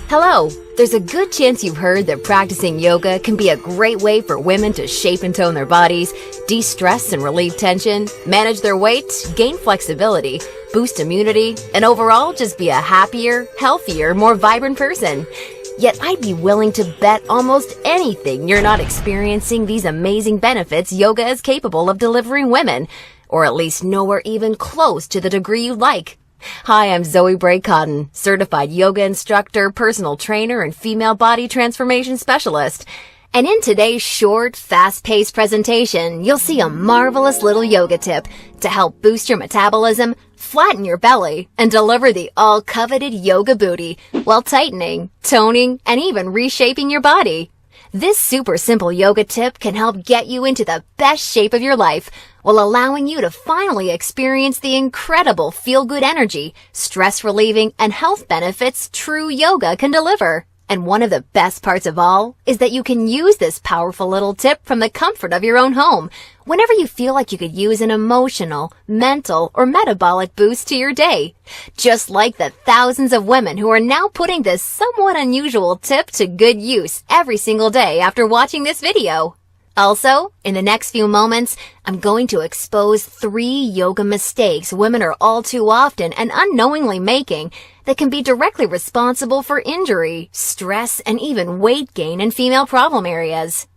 Hello! There's a good chance you've heard that practicing yoga can be a great way for women to shape and tone their bodies, de-stress and relieve tension, manage their weight, gain flexibility, boost immunity, and overall just be a happier, healthier, more vibrant person. Yet I'd be willing to bet almost anything you're not experiencing these amazing benefits yoga is capable of delivering women, or at least nowhere even close to the degree you'd like. Hi, I'm Zoe Bray Cotton, certified yoga instructor, personal trainer, and female body transformation specialist. And in today's short, fast-paced presentation, you'll see a marvelous little yoga tip to help boost your metabolism, flatten your belly, and deliver the all-coveted yoga booty while tightening, toning, and even reshaping your body. This super simple yoga tip can help get you into the best shape of your life while allowing you to finally experience the incredible feel-good energy, stress-relieving, and health benefits true yoga can deliver. And one of the best parts of all is that you can use this powerful little tip from the comfort of your own home whenever you feel like you could use an emotional, mental, or metabolic boost to your day. Just like the thousands of women who are now putting this somewhat unusual tip to good use every single day after watching this video. Also, in the next few moments, I'm going to expose 3 yoga mistakes women are all too often and unknowingly making that can be directly responsible for injury, stress, and even weight gain in female problem areas.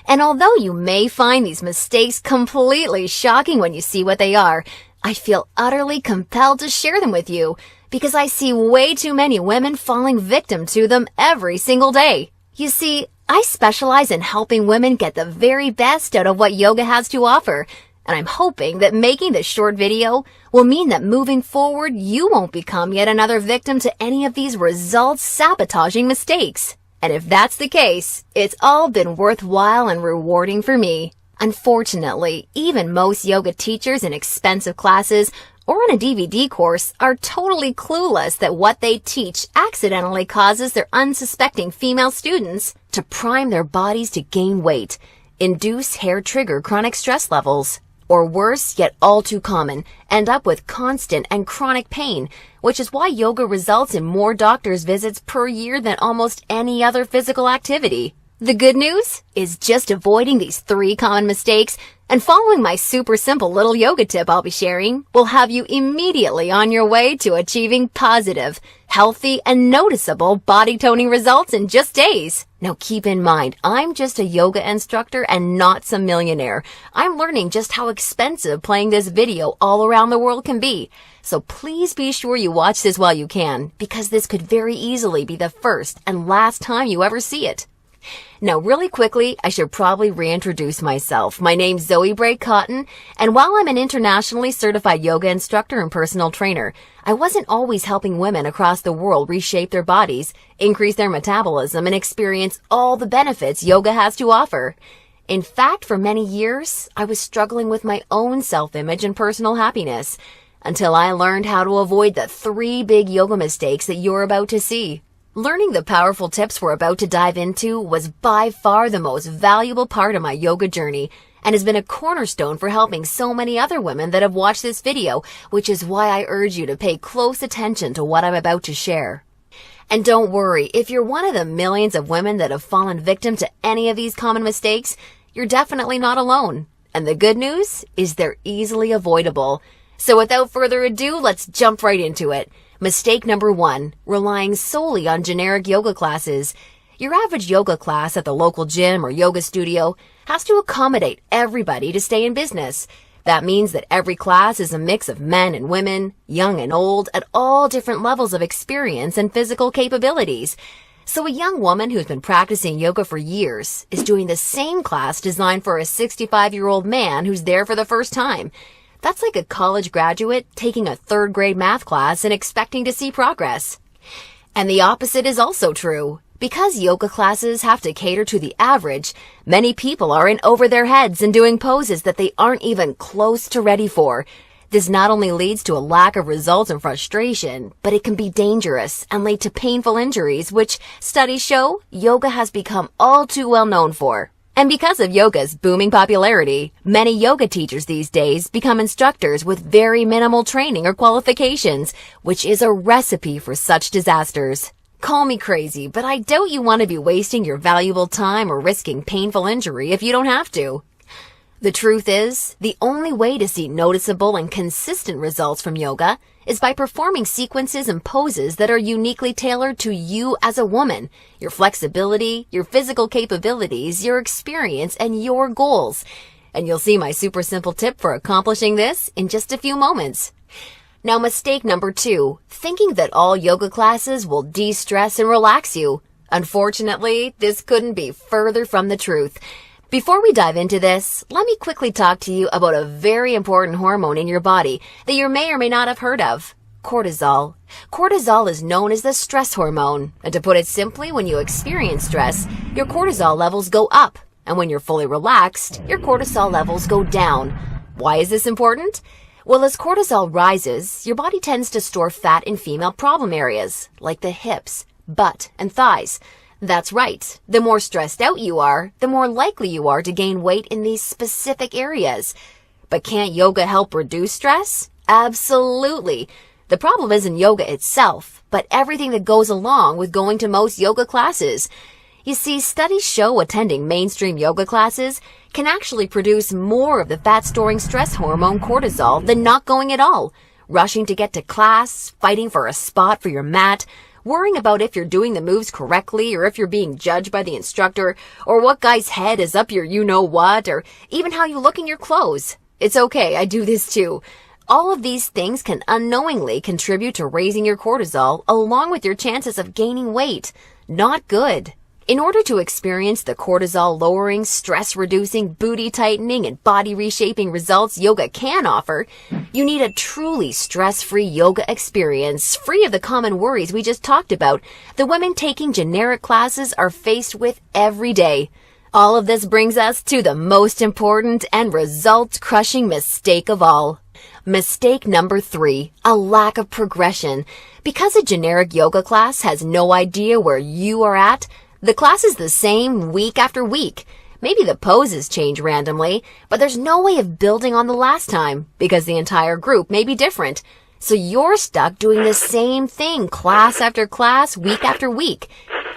And although you may find these mistakes completely shocking when you see what they are, I feel utterly compelled to share them with you because I see way too many women falling victim to them every single day. You see, I specialize in helping women get the very best out of what yoga has to offer, and I'm hoping that making this short video will mean that moving forward you won't become yet another victim to any of these results-sabotaging mistakes. And if that's the case, it's all been worthwhile and rewarding for me. Unfortunately, even most yoga teachers in expensive classes or in a DVD course are totally clueless that what they teach accidentally causes their unsuspecting female students to prime their bodies to gain weight, induce hair-trigger chronic stress levels, or worse, yet all too common, end up with constant and chronic pain, which is why yoga results in more doctor's visits per year than almost any other physical activity. The good news is just avoiding these 3 common mistakes and following my super simple little yoga tip I'll be sharing will have you immediately on your way to achieving positive, healthy, and noticeable body toning results in just days. Now keep in mind, I'm just a yoga instructor and not some millionaire. I'm learning just how expensive playing this video all around the world can be. So please be sure you watch this while you can, because this could very easily be the first and last time you ever see it. Now, really quickly, I should probably reintroduce myself. My name's Zoe Bray Cotton, and while I'm an internationally certified yoga instructor and personal trainer, I wasn't always helping women across the world reshape their bodies, increase their metabolism, and experience all the benefits yoga has to offer. In fact, for many years, I was struggling with my own self-image and personal happiness, until I learned how to avoid the 3 big yoga mistakes that you're about to see. Learning the powerful tips we're about to dive into was by far the most valuable part of my yoga journey and has been a cornerstone for helping so many other women that have watched this video, which is why I urge you to pay close attention to what I'm about to share. And don't worry, if you're one of the millions of women that have fallen victim to any of these common mistakes, you're definitely not alone. And the good news is they're easily avoidable. So without further ado, let's jump right into it. Mistake number 1, relying solely on generic yoga classes. Your average yoga class at the local gym or yoga studio has to accommodate everybody to stay in business. That means that every class is a mix of men and women, young and old, at all different levels of experience and physical capabilities. So a young woman who's been practicing yoga for years is doing the same class designed for a 65-year-old man who's there for the first time. That's like a college graduate taking a 3rd grade math class and expecting to see progress. And the opposite is also true. Because yoga classes have to cater to the average, many people are in over their heads and doing poses that they aren't even close to ready for. This not only leads to a lack of results and frustration, but it can be dangerous and lead to painful injuries, which studies show yoga has become all too well known for. And because of yoga's booming popularity, many yoga teachers these days become instructors with very minimal training or qualifications, which is a recipe for such disasters. Call me crazy, but I doubt you want to be wasting your valuable time or risking painful injury if you don't have to. The truth is, the only way to see noticeable and consistent results from yoga is by performing sequences and poses that are uniquely tailored to you as a woman, your flexibility, your physical capabilities, your experience, and your goals. And you'll see my super simple tip for accomplishing this in just a few moments. Now, mistake number 2, thinking that all yoga classes will de-stress and relax you. Unfortunately, this couldn't be further from the truth. Before we dive into this, let me quickly talk to you about a very important hormone in your body that you may or may not have heard of: cortisol. Cortisol is known as the stress hormone, and to put it simply, when you experience stress, your cortisol levels go up, and when you're fully relaxed, your cortisol levels go down. Why is this important? Well, as cortisol rises, your body tends to store fat in female problem areas, like the hips, butt, and thighs. That's right. The more stressed out you are, the more likely you are to gain weight in these specific areas. But can't yoga help reduce stress? Absolutely. The problem isn't yoga itself, but everything that goes along with going to most yoga classes. You see, studies show attending mainstream yoga classes can actually produce more of the fat-storing stress hormone cortisol than not going at all. Rushing to get to class, fighting for a spot for your mat, worrying about if you're doing the moves correctly or if you're being judged by the instructor, or what guy's head is up your you-know-what, or even how you look in your clothes. It's okay, I do this too. All of these things can unknowingly contribute to raising your cortisol along with your chances of gaining weight. Not good. In order to experience the cortisol-lowering, stress-reducing, booty-tightening, and body-reshaping results yoga can offer, you need a truly stress-free yoga experience, free of the common worries we just talked about the women taking generic classes are faced with every day. All of this brings us to the most important and result-crushing mistake of all. Mistake number 3, a lack of progression. Because a generic yoga class has no idea where you are at, the class is the same week after week. Maybe the poses change randomly, but there's no way of building on the last time because the entire group may be different. So you're stuck doing the same thing class after class, week after week.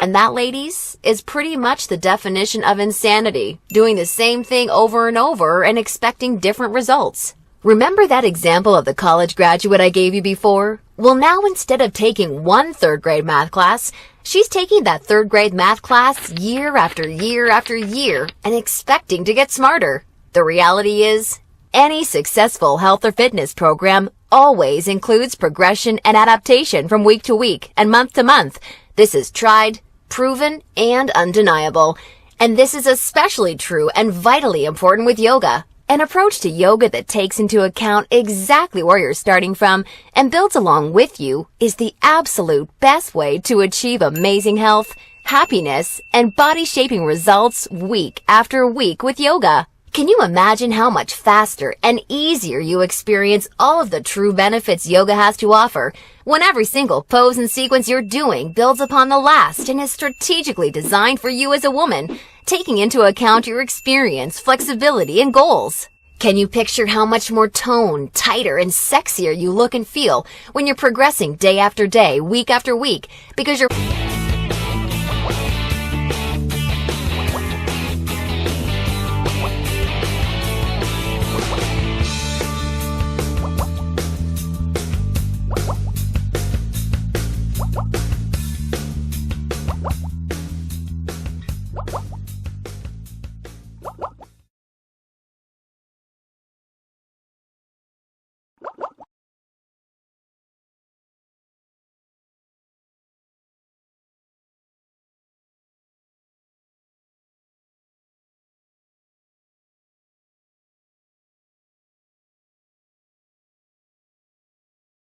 And that, ladies, is pretty much the definition of insanity, doing the same thing over and over and expecting different results. Remember that example of the college graduate I gave you before? Well, now instead of taking one third-grade math class, she's taking that third-grade math class year after year after year and expecting to get smarter. The reality is, any successful health or fitness program always includes progression and adaptation from week to week and month to month. This is tried, proven, and undeniable. And this is especially true and vitally important with yoga. An approach to yoga that takes into account exactly where you're starting from and builds along with you is the absolute best way to achieve amazing health, happiness, and body-shaping results week after week with yoga. Can you imagine how much faster and easier you experience all of the true benefits yoga has to offer when every single pose and sequence you're doing builds upon the last and is strategically designed for you as a woman, taking into account your experience, flexibility, and goals? Can you picture how much more toned, tighter, and sexier you look and feel when you're progressing day after day, week after week, because you're